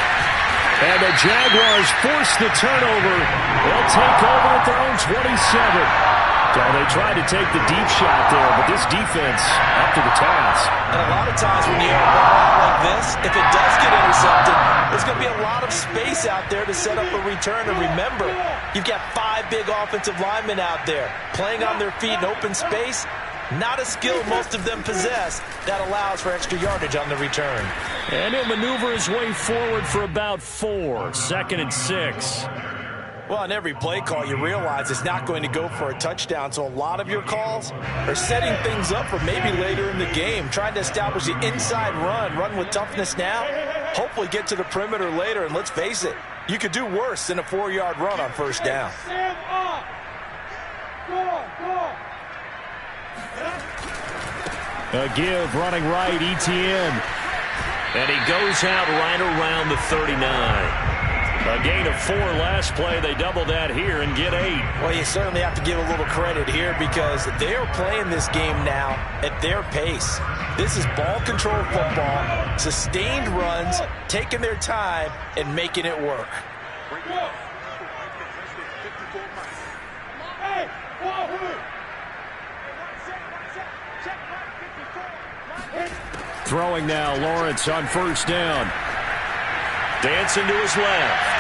And the Jaguars force the turnover. They'll take over at their own 27. Well, they tried to take the deep shot there, but this defense up to the task. And a lot of times when you have a ball out like this, if it does get intercepted, there's going to be a lot of space out there to set up a return. And remember, you've got 5 big offensive linemen out there playing on their feet in open space. Not a skill most of them possess that allows for extra yardage on the return. And he'll maneuver his way forward for about 4. 2nd and 6. Well, on every play call, you realize it's not going to go for a touchdown. So a lot of your calls are setting things up for maybe later in the game, trying to establish the inside run with toughness now, hopefully get to the perimeter later. And let's face it, you could do worse than a 4-yard run on 1st down. A give running right, Etienne. And he goes out right around the 39. A gain of 4 last play. They double that here and get 8. Well, you certainly have to give a little credit here because they are playing this game now at their pace. This is ball control football, sustained runs, taking their time and making it work. Throwing now, Lawrence on 1st down. Dancing to his left.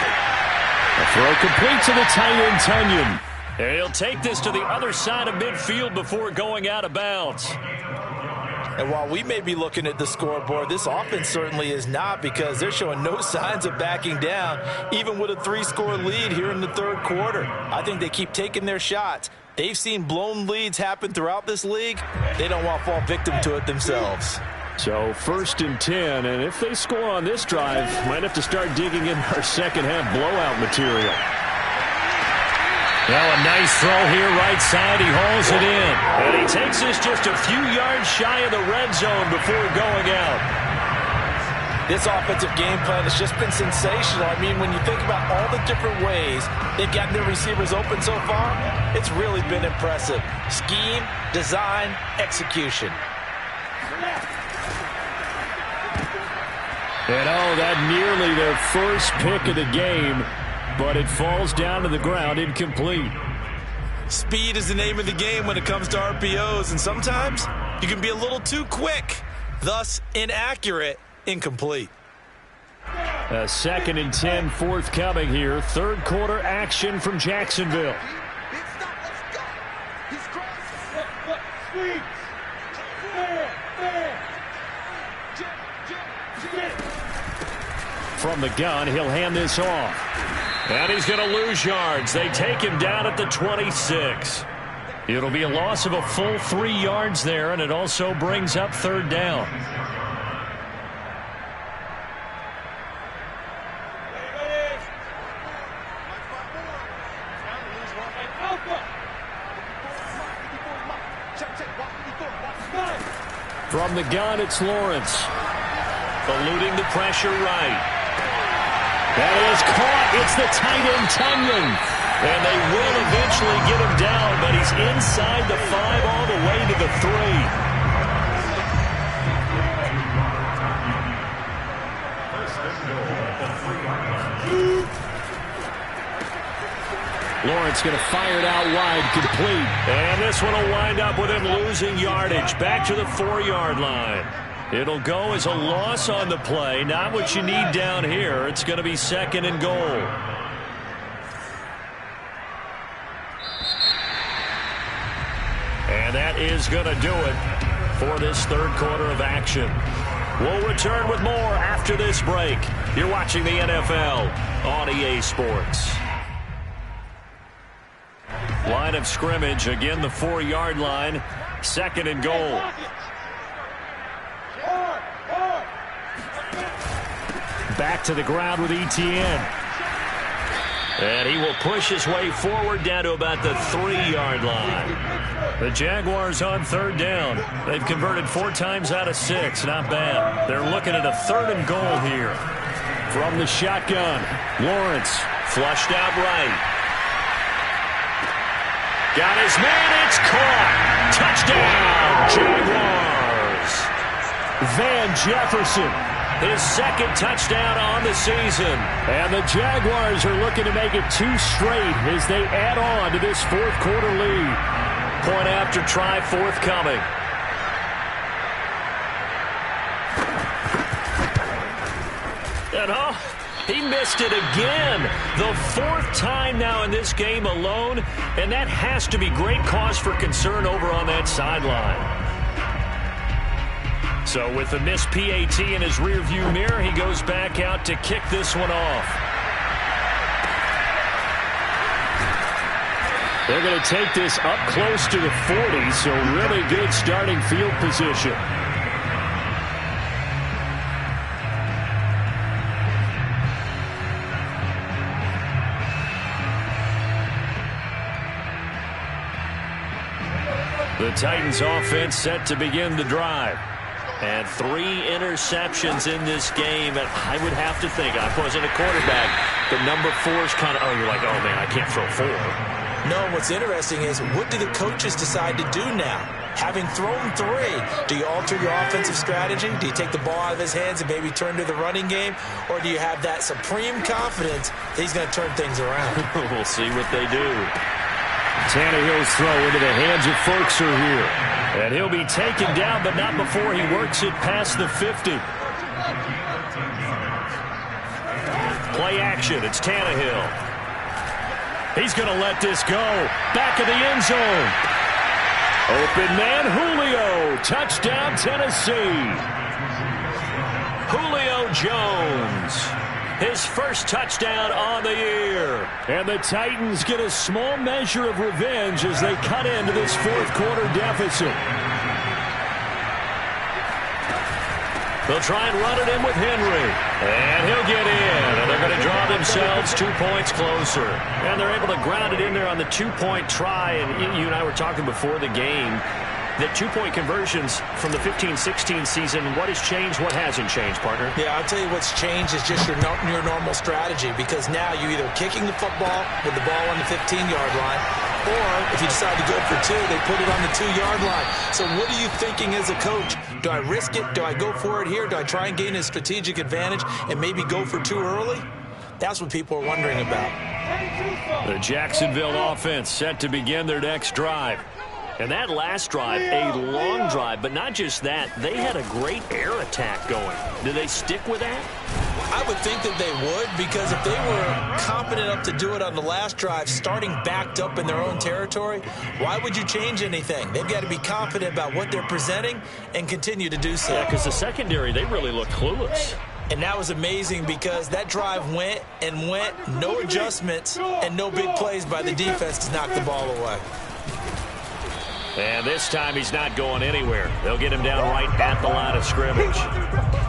A throw complete to the tight end, Tunyon. And he'll take this to the other side of midfield before going out of bounds. And while we may be looking at the scoreboard, this offense certainly is not because they're showing no signs of backing down, even with a 3-score lead here in the 3rd quarter. I think they keep taking their shots. They've seen blown leads happen throughout this league. They don't want to fall victim to it themselves. So 1st and 10, and if they score on this drive, might have to start digging in our second-half blowout material. Now a nice throw here right side. He hauls it in. And he takes this just a few yards shy of the red zone before going out. This offensive game plan has just been sensational. I mean, when you think about all the different ways they've gotten their receivers open so far, it's really been impressive. Scheme, design, execution. And that nearly their first pick of the game, but it falls down to the ground incomplete. Speed is the name of the game when it comes to RPOs, and sometimes you can be a little too quick, thus inaccurate, incomplete. A 2nd and 10 forthcoming here. 3rd quarter action from Jacksonville. From the gun, he'll hand this off. And he's going to lose yards. They take him down at the 26. It'll be a loss of a full 3 yards there, and it also brings up 3rd down. From the gun, it's Lawrence. Eluding the pressure right. That is caught. It's the tight end, Tunyon. And they will eventually get him down, but he's inside the 5 all the way to the 3. Lawrence going to fire it out wide, complete. And this one will wind up with him losing yardage. Back to the 4-yard line. It'll go as a loss on the play. Not what you need down here. It's going to be 2nd and goal. And that is going to do it for this 3rd quarter of action. We'll return with more after this break. You're watching the NFL on EA Sports. Line of scrimmage, again the 4-yard line, 2nd and goal. Back to the ground with Etienne. And he will push his way forward down to about the 3-yard line. The Jaguars on 3rd down. They've converted 4 times out of 6. Not bad. They're looking at a 3rd and goal here. From the shotgun, Lawrence flushed out right. Got his man, it's caught. Touchdown, Jaguars. Van Jefferson, his 2nd touchdown on the season. And the Jaguars are looking to make it 2 straight as they add on to this 4th quarter lead. Point after try forthcoming. And he missed it again. The 4th time now in this game alone, and that has to be great cause for concern over on that sideline. So with the missed PAT in his rearview mirror, he goes back out to kick this one off. They're going to take this up close to the 40, so really good starting field position. The Titans offense set to begin the drive. And 3 interceptions in this game. And I would have to think, I wasn't a quarterback, but number 4 is kind of, you're like, oh, man, I can't throw 4. No, what's interesting is, what do the coaches decide to do now? Having thrown 3, do you alter your offensive strategy? Do you take the ball out of his hands and maybe turn to the running game? Or do you have that supreme confidence that he's going to turn things around? We'll see what they do. Tannehill's throw into the hands of Folkser here. And he'll be taken down, but not before he works it past the 50. Play action. It's Tannehill. He's going to let this go. Back of the end zone. Open man, Julio. Touchdown, Tennessee. Julio Jones. His first touchdown on the year. And the Titans get a small measure of revenge as they cut into this 4th quarter deficit. They'll try and run it in with Henry. And he'll get in. And they're going to draw themselves 2 points closer. And they're able to ground it in there on the 2-point try. And you and I were talking before the game that 2-point conversions from the 15-16 season, what has changed, what hasn't changed, partner? Yeah, I'll tell you what's changed is just your normal strategy, because now you're either kicking the football with the ball on the 15-yard line, or if you decide to go for 2, they put it on the 2-yard line. So what are you thinking as a coach? Do I risk it? Do I go for it here? Do I try and gain a strategic advantage and maybe go for 2 early? That's what people are wondering about. The Jacksonville offense set to begin their next drive. And that last drive, a long drive, but not just that, they had a great air attack going. Do they stick with that? I would think that they would, because if they were competent enough to do it on the last drive, starting backed up in their own territory, why would you change anything? They've got to be confident about what they're presenting and continue to do so. Yeah, because the secondary, they really looked clueless. And that was amazing, because that drive went and went, no adjustments, and no big plays by the defense to knock the ball away. And this time he's not going anywhere. They'll get him down right at the line of scrimmage.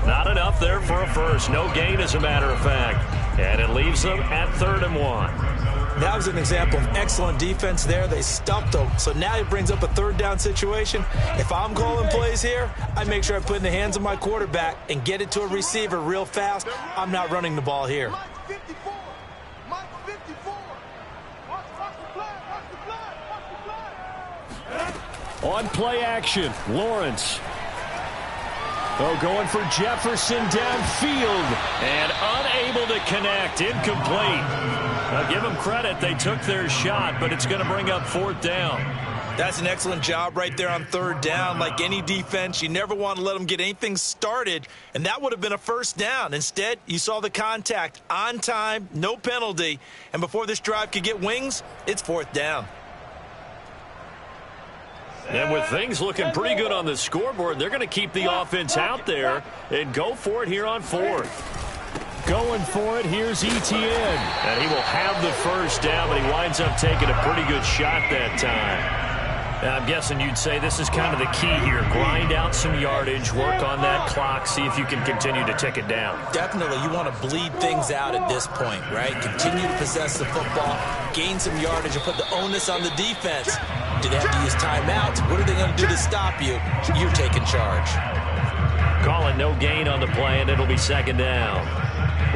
Not enough there for a first. No gain, as a matter of fact. And it leaves them at 3rd and 1. That was an example of excellent defense there. They stuffed them. So now he brings up a third down situation. If I'm calling plays here, I make sure I put it in the hands of my quarterback and get it to a receiver real fast. I'm not running the ball here. On play action, Lawrence. Oh, going for Jefferson downfield and unable to connect. Incomplete. I'll give them credit. They took their shot, but it's going to bring up fourth down. That's an excellent job right there on third down. Like any defense, you never want to let them get anything started, and that would have been a first down. Instead, you saw the contact on time, no penalty, and before this drive could get wings, it's fourth down. And with things looking pretty good on the scoreboard, they're going to keep the offense out there and go for it here on fourth. Going for it, here's Etienne. And he will have the first down, but he winds up taking a pretty good shot that time. And I'm guessing you'd say this is kind of the key here. Grind out some yardage, work on that clock, see if you can continue to tick it down. Definitely, you want to bleed things out at this point, right? Continue to possess the football, gain some yardage, and put the onus on the defense. Do they have to use timeouts? What are they going to do to stop you? You're taking charge. Calling no gain on the play, and it'll be second down.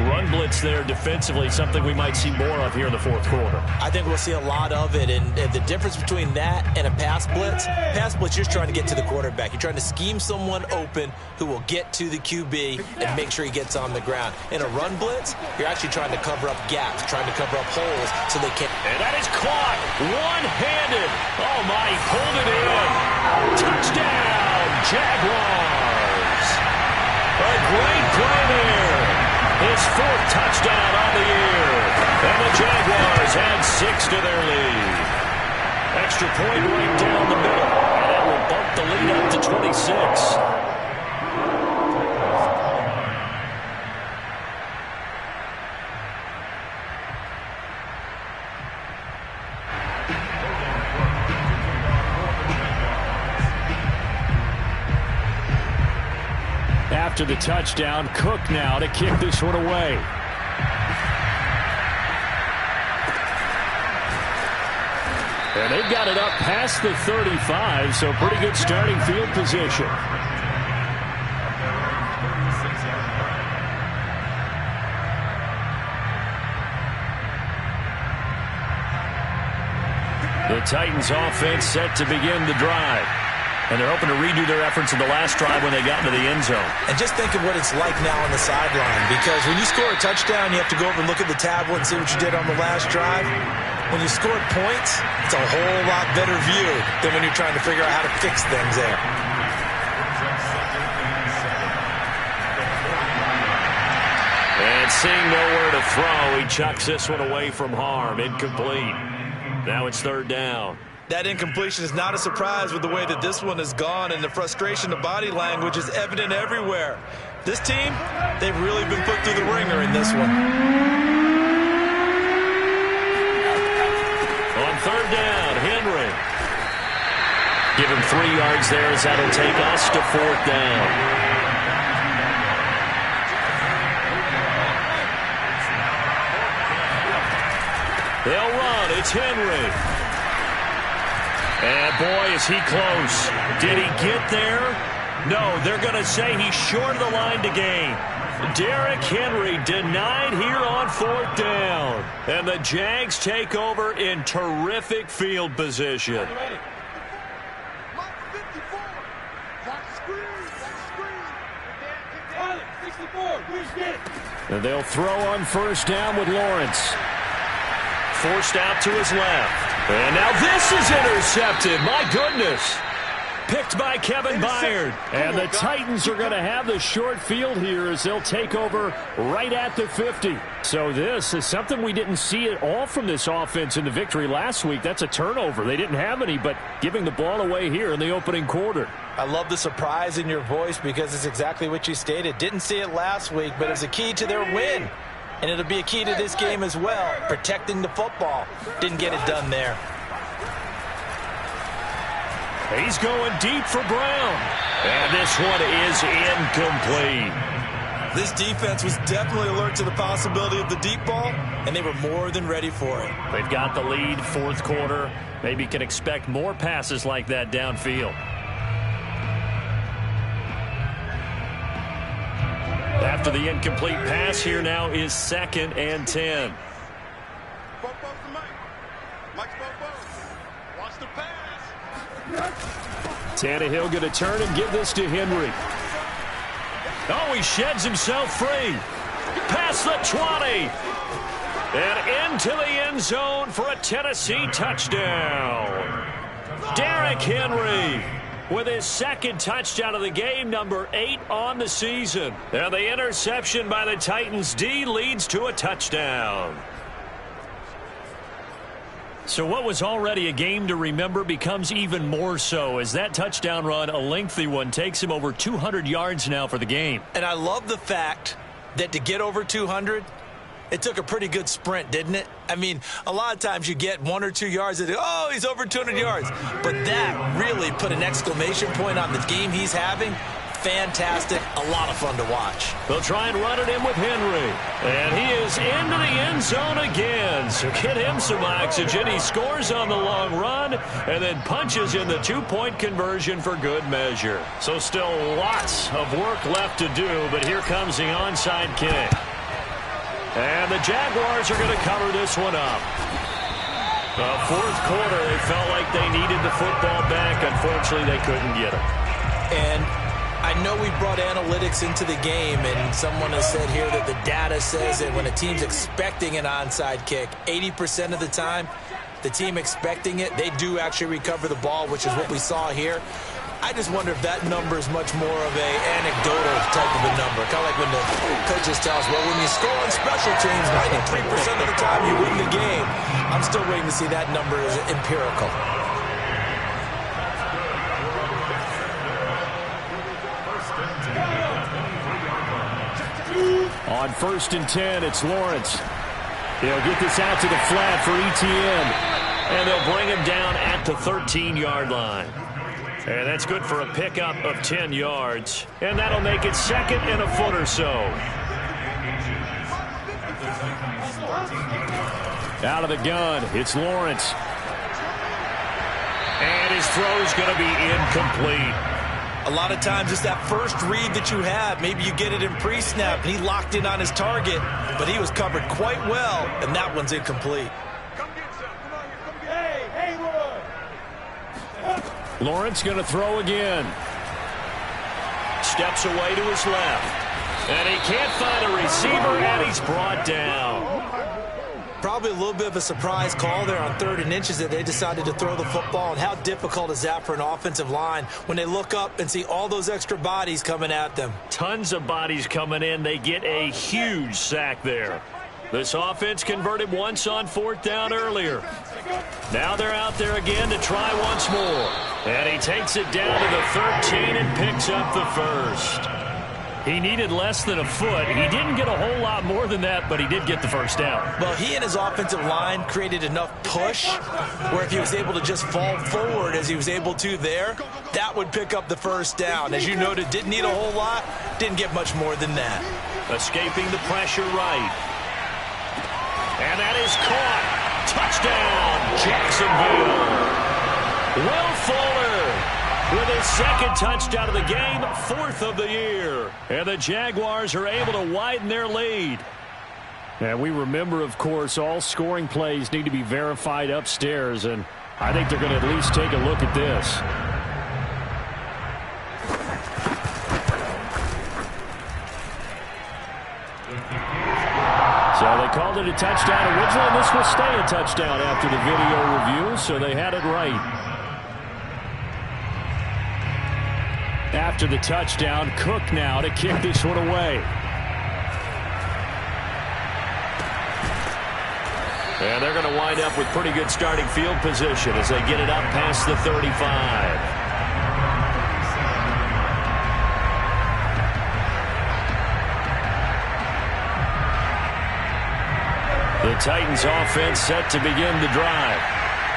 Run blitz there defensively, something we might see more of here in the fourth quarter. I think we'll see a lot of it, and the difference between that and a pass blitz, you're trying to get to the quarterback. You're trying to scheme someone open who will get to the QB and make sure he gets on the ground. In a run blitz, you're actually trying to cover up gaps, trying to cover up holes so they can't. And that is caught one-handed. Oh, my, he pulled it in. Touchdown, Jaguars. A great play there. His fourth touchdown on the year. And the Jaguars add 6 to their lead. Extra point right down the middle. And that will bump the lead up to 26. After the touchdown, Cook now to kick this one away. And they've got it up past the 35, so pretty good starting field position. The Titans offense set to begin the drive. And they're hoping to redo their efforts in the last drive when they got into the end zone. And just think of what it's like now on the sideline, because when you score a touchdown, you have to go over and look at the tablet and see what you did on the last drive. When you scored points, it's a whole lot better view than when you're trying to figure out how to fix things there. And seeing nowhere to throw, he chucks this one away from harm. Incomplete. Now it's third down. That incompletion is not a surprise with the way that this one has gone, and the frustration of body language is evident everywhere. This team, they've really been put through the ringer in this one. On third down, Henry. Give him 3 yards there as that'll take us to fourth down. They'll run. It's Henry. And, boy, is he close. Did he get there? No, they're going to say he's short of the line to gain. Derrick Henry denied here on fourth down. And the Jags take over in terrific field position. And they'll throw on first down with Lawrence. Forced out to his left. And now this is intercepted. My goodness. Picked by Kevin Byard. And the Titans are going to have the short field here as they'll take over right at the 50. So this is something we didn't see at all from this offense in the victory last week. That's a turnover. They didn't have any, but giving the ball away here in the opening quarter. I love the surprise in your voice because it's exactly what you stated. Didn't see it last week, but it's a key to their win. And it'll be a key to this game as well, protecting the football. Didn't get it done there. He's going deep for Brown. And this one is incomplete. This defense was definitely alert to the possibility of the deep ball, and they were more than ready for it. They've got the lead, fourth quarter. Maybe can expect more passes like that downfield. After the incomplete pass, here now is 2nd and 10. Watch the pass. Tannehill going to turn and give this to Henry. Oh, he sheds himself free. Past the 20. And into the end zone for a Tennessee touchdown. Derrick Henry with his 2nd touchdown of the game, number 8 on the season. And the interception by the Titans D leads to a touchdown. So what was already a game to remember becomes even more so as that touchdown run, a lengthy one, takes him over 200 yards now for the game. And I love the fact that to get over 200, it took a pretty good sprint, didn't it? I mean, a lot of times you get 1 or 2 yards and, oh, he's over 200 yards. But that really put an exclamation point on the game he's having. Fantastic. A lot of fun to watch. They'll try and run it in with Henry. And he is into the end zone again. So get him some oxygen. He scores on the long run and then punches in the 2-point conversion for good measure. So still lots of work left to do, but here comes the onside kick. And the Jaguars are going to cover this one up. The fourth quarter, they felt like they needed the football back. Unfortunately, they couldn't get it. And I know we brought analytics into the game, and someone has said here that the data says that when a team's expecting an onside kick, 80% of the time, the team expecting it, they do actually recover the ball, which is what we saw here. I just wonder if that number is much more of a anecdotal type of a number. Kind of like when the coaches tell us, well, when you score on special teams, 93% of the time you win the game. I'm still waiting to see that number is empirical. On 1st and 10, it's Lawrence. He'll get this out to the flat for ETN. And they'll bring him down at the 13-yard line. And that's good for a pickup of 10 yards. And that'll make it 2nd and a foot or so. Out of the gun, it's Lawrence. And his throw's going to be incomplete. A lot of times it's that first read that you have. Maybe you get it in pre-snap, and he locked in on his target, but he was covered quite well, and that one's incomplete. Lawrence going to throw again. Steps away to his left. And he can't find a receiver, and he's brought down. Probably a little bit of a surprise call there on 3rd and inches that they decided to throw the football. And how difficult is that for an offensive line when they look up and see all those extra bodies coming at them? Tons of bodies coming in. They get a huge sack there. This offense converted once on 4th down earlier. Now they're out there again to try once more. And he takes it down to the 13 and picks up the first. He needed less than a foot. He didn't get a whole lot more than that, but he did get the first down. Well, he and his offensive line created enough push where if he was able to just fall forward as he was able to there, that would pick up the first down. As you noted, didn't need a whole lot, didn't get much more than that. Escaping the pressure right. And that is caught. Touchdown, Jacksonville. Will Fuller with his 2nd touchdown of the game, 4th of the year. And the Jaguars are able to widen their lead. And we remember, of course, all scoring plays need to be verified upstairs, and I think they're going to at least take a look at this. So they called it a touchdown originally, and this will stay a touchdown after the video review, so they had it right. After the touchdown, Cook now to kick this one away. And they're going to wind up with pretty good starting field position as they get it up past the 35. The Titans offense set to begin the drive.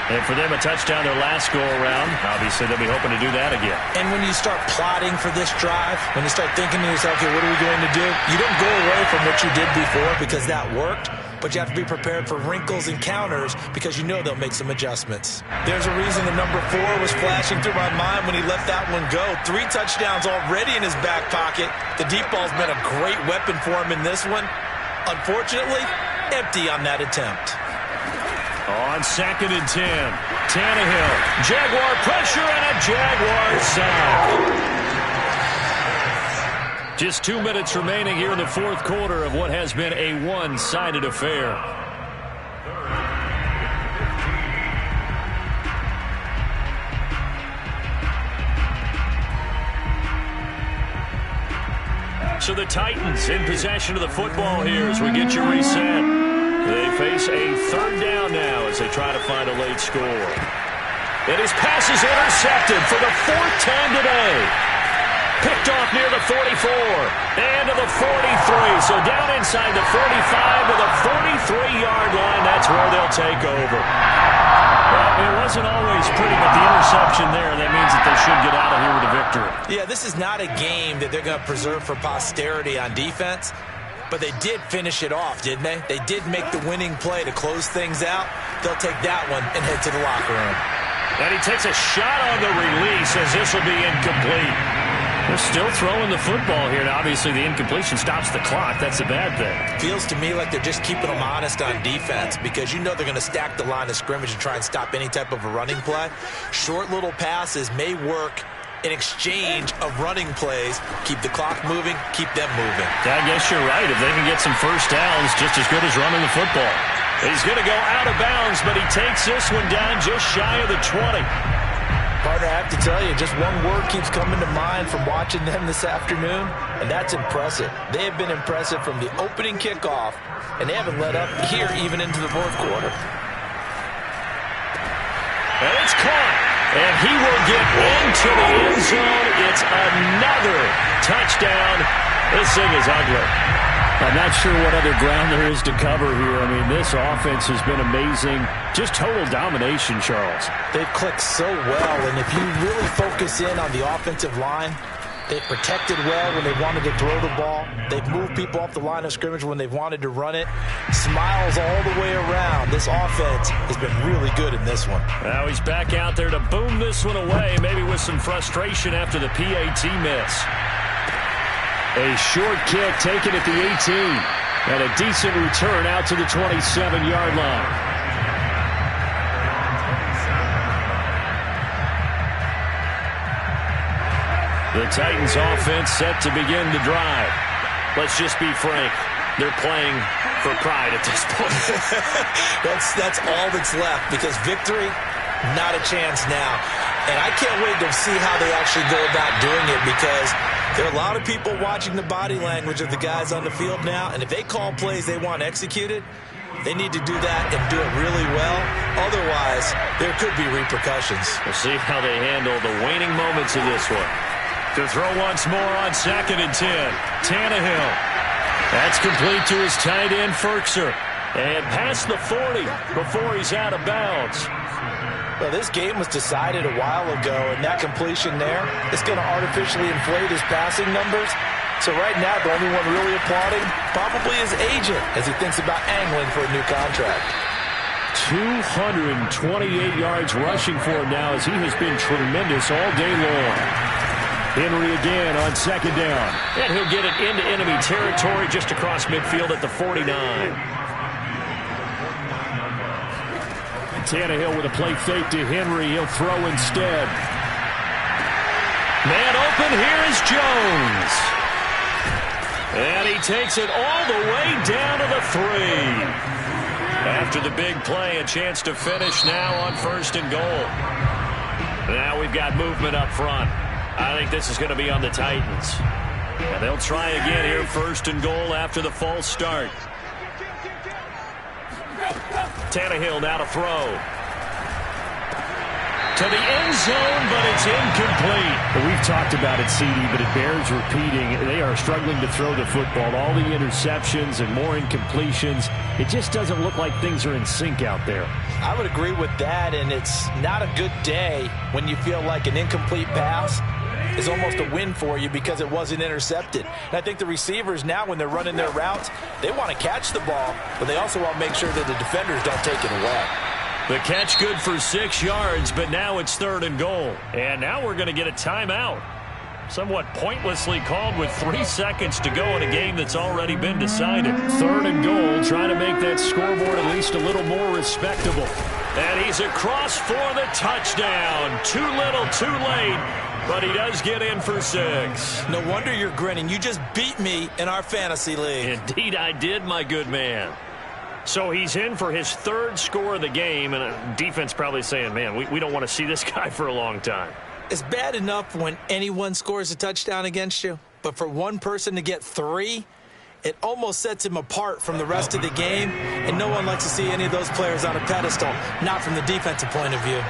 And for them, a touchdown their last go-around. Obviously, they'll be hoping to do that again. And when you start plotting for this drive, when you start thinking to yourself, okay, what are we going to do? You don't go away from what you did before because that worked, but you have to be prepared for wrinkles and counters because you know they'll make some adjustments. There's a reason the number 4 was flashing through my mind when he let that one go. 3 touchdowns already in his back pocket. The deep ball's been a great weapon for him in this one. Unfortunately, empty on that attempt. On 2nd and 10, Tannehill, Jaguar pressure and a Jaguar sack. Just 2 minutes remaining here in the 4th quarter of what has been a one-sided affair. So the Titans in possession of the football here as we get you reset. They face a 3rd down now as they try to find a late score. And his pass is intercepted for the 4th time today. Picked off near the 44 and to the 43. So down inside the 45 to the 43-yard line. That's where they'll take over. Well, it wasn't always pretty, but the interception there, that means that they should get out of here with a victory. Yeah, this is not a game that they're going to preserve for posterity on defense. But they did finish it off, didn't they? They did make the winning play to close things out. They'll take that one and head to the locker room. And he takes a shot on the release as this will be incomplete. They're still throwing the football here. Now, obviously, the incompletion stops the clock. That's a bad thing. Feels to me like they're just keeping them honest on defense because you know they're going to stack the line of scrimmage and try and stop any type of a running play. Short little passes may work in exchange of running plays. Keep the clock moving, keep them moving. I guess you're right. If they can get some first downs, just as good as running the football. He's going to go out of bounds, but he takes this one down just shy of the 20. Partner, I have to tell you, just one word keeps coming to mind from watching them this afternoon, and that's impressive. They have been impressive from the opening kickoff, and they haven't let up here even into the 4th quarter. And it's caught. And he will get into the end zone. It's another touchdown. This thing is ugly. I'm not sure what other ground there is to cover here. I mean, this offense has been amazing. Just total domination, Charles. They've clicked so well, and if you really focus in on the offensive line, they've protected well when they wanted to throw the ball. They've moved people off the line of scrimmage when they've wanted to run it. Smiles all the way around. This offense has been really good in this one. Now he's back out there to boom this one away, maybe with some frustration after the PAT miss. A short kick taken at the 18. And a decent return out to the 27-yard line. The Titans offense set to begin the drive. Let's just be frank. They're playing for pride at this point. That's all that's left because victory, not a chance now. And I can't wait to see how they actually go about doing it because there are a lot of people watching the body language of the guys on the field now. And if they call plays they want executed, they need to do that and do it really well. Otherwise, there could be repercussions. We'll see how they handle the waning moments of this one. To throw once more on 2nd and 10. Tannehill. That's complete to his tight end, Ferkser. And past the 40 before he's out of bounds. Well, this game was decided a while ago, and that completion there is going to artificially inflate his passing numbers. So right now, the only one really applauding probably his agent as he thinks about angling for a new contract. 228 yards rushing for him now as he has been tremendous all day long. Henry again on 2nd down. And he'll get it into enemy territory just across midfield at the 49. Tannehill with a play fake to Henry. He'll throw instead. Man open, here is Jones. And he takes it all the way down to the 3. After the big play, a chance to finish now on 1st and goal. Now we've got movement up front. I think this is going to be on the Titans. And they'll try again here, 1st and goal after the false start. Tannehill now to throw. to the end zone, but it's incomplete. We've talked about it, CD, but it bears repeating. They are struggling to throw the football. All the interceptions and more incompletions. It just doesn't look like things are in sync out there. I would agree with that, and it's not a good day when you feel like an incomplete pass is almost a win for you because it wasn't intercepted. And I think the receivers now, when they're running their routes, they want to catch the ball, but they also want to make sure that the defenders don't take it away. The catch good for 6 yards, but now it's 3rd and goal. And now we're going to get a timeout. Somewhat pointlessly called with 3 seconds to go in a game that's already been decided. 3rd and goal, trying to make that scoreboard at least a little more respectable. And he's across for the touchdown. Too little, too late. But he does get in for 6. No wonder you're grinning. You just beat me in our fantasy league. Indeed I did, my good man. So he's in for his 3rd score of the game, and defense probably saying, man, we don't want to see this guy for a long time. It's bad enough when anyone scores a touchdown against you, but for one person to get 3, it almost sets him apart from the rest of the game, and no one likes to see any of those players on a pedestal, not from the defensive point of view.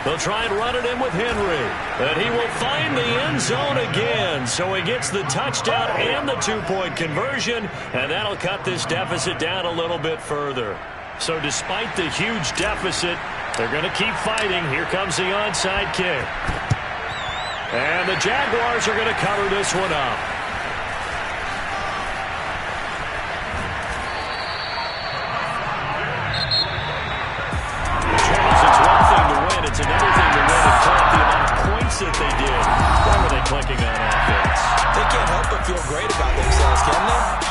They'll try and run it in with Henry. And he will find the end zone again. So he gets the touchdown and the 2-point conversion. And that'll cut this deficit down a little bit further. So despite the huge deficit, they're going to keep fighting. Here comes the onside kick. And the Jaguars are going to cover this one up.